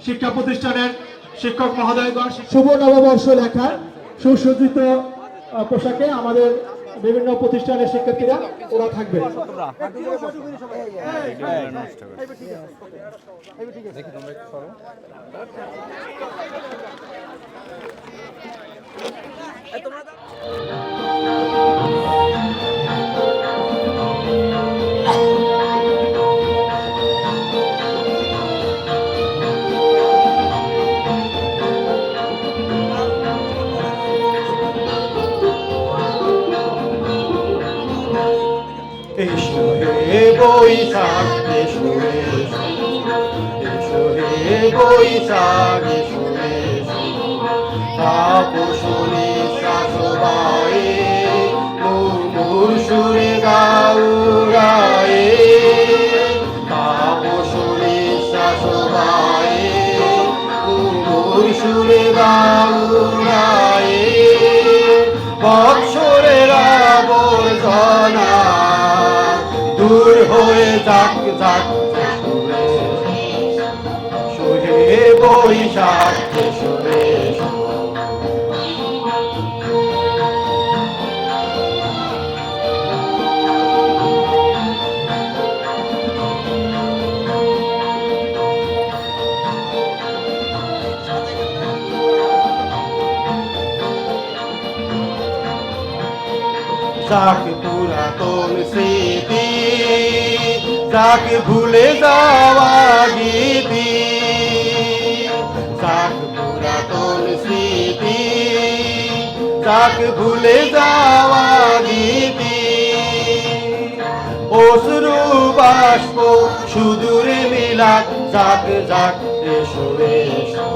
শিক্ষা প্রতিষ্ঠানের শিক্ষক মহোদয়গণ শুভ নববর্ষ লেখা সুসজ্জিত পোশাকে আমাদের বিভিন্ন প্রতিষ্ঠানের শিক্ষার্থীরা ওরা থাকবে। এসো হে বৈশাখ এসো এসো, এসো হে বৈশাখ এসো এসো, তাপসনী শাসবায়ে মুমুর সুরে গাউরায়ে, তাপসনী শাসবায়ে মুমুর সুরে গাউরায়ে, বৎসরের আবর্জনা দূর হয়ে যাক যাক সুরে বৈশাখ সুরে যাক পুরাতন স্মৃতি, যাক ভুলে যাওয়া গীতি, যাক পুরাতন স্মৃতি, যাক ভুলে যাওয়া গীতি, অশ্রু বাষ্প সুদূরে মিলাক যাক যাক এসো এসো,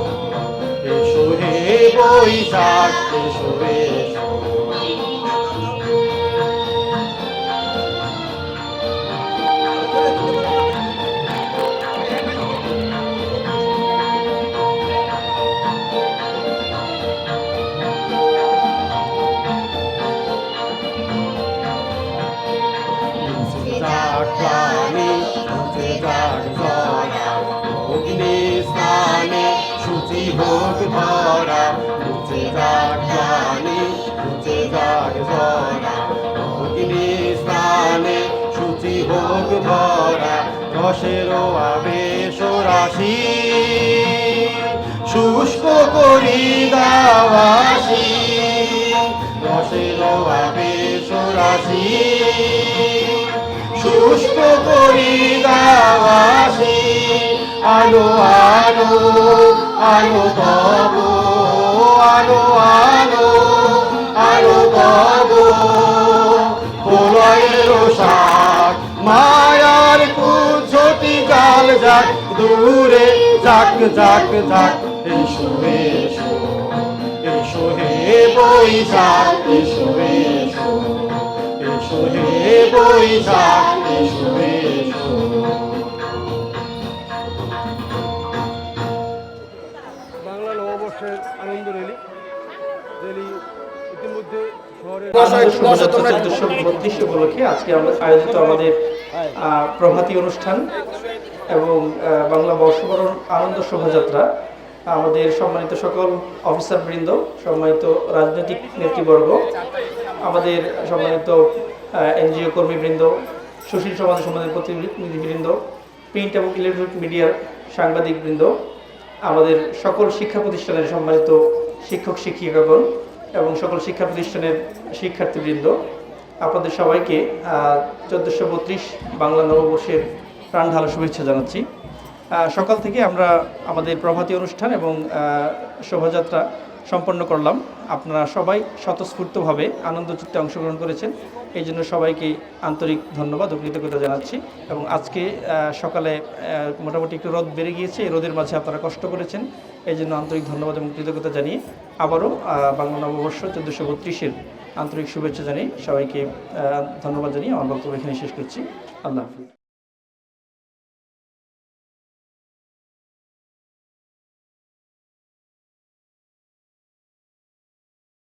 এসো হে বৈশাখ এসো এসো। জাগলানি সুচে জাগ জরা, অগ্নি স্নানে সূচি হোক ধরা, সুচে জাগলানি সুচে জাগ জরা, অগ্নি স্নানে সূচি হোক ধরা, রসেরও আবেশ রাশি শুষ্ক করি দাওয়াসি, রসেরও আবেশ রাশি শুষ্ক করি দাওয়াসি, আলো আলো আলো তব, আলো আলো আলো তব, প্রলয়ের শাক মায়ার কুজ্জটি জাল যাক দূরে যাক যাক যাক এসো এসো, এসো হে বৈশাখ এসো এসো, এসো হে বৈশাখ এসো এসো। বাংলা নববর্ষের আনন্দ র্যালি ইতিমধ্যে শহরের 1432 উপলক্ষে আজকে আয়োজিত আমাদের প্রভাতী অনুষ্ঠান এবং বাংলা বর্ষবরণ আনন্দ শোভাযাত্রা, আমাদের সম্মানিত সকল অফিসার বৃন্দ, সম্মানিত রাজনৈতিক নেতৃবর্গ, আমাদের সম্মানিত এনজিও কর্মীবৃন্দ, সুশীল সমাজের সম্মানিত প্রতিনিধিবৃন্দ, প্রিন্ট এবং ইলেকট্রনিক মিডিয়ার সাংবাদিকবৃন্দ, আমাদের সকল শিক্ষা প্রতিষ্ঠানের সম্মানিত শিক্ষক শিক্ষিকাগণ এবং সকল শিক্ষা প্রতিষ্ঠানের শিক্ষার্থীবৃন্দ, আপনাদের সবাইকে 1432 বাংলা নববর্ষের প্রাণ ঢালা শুভেচ্ছা জানাচ্ছি। সকাল থেকে আমরা আমাদের প্রভাতী অনুষ্ঠান এবং শোভাযাত্রা সম্পন্ন করলাম। আপনারা সবাই স্বতঃস্ফূর্তভাবে আনন্দচিত্তে অংশগ্রহণ করেছেন, এই জন্য সবাইকে আন্তরিক ধন্যবাদ ও কৃতজ্ঞতা জানাচ্ছি। এবং আজকে সকালে মোটামুটি একটু রোদ বেড়ে গিয়েছে, এই রোদের মাঝে আপনারা কষ্ট করেছেন, এই জন্য আন্তরিক ধন্যবাদ এবং কৃতজ্ঞতা জানিয়ে আবারও বাংলা নববর্ষ 1432-এর আন্তরিক শুভেচ্ছা জানিয়ে সবাইকে ধন্যবাদ জানিয়ে আমার বক্তব্য এখানে শেষ করছি। আল্লাহ হাফিজ।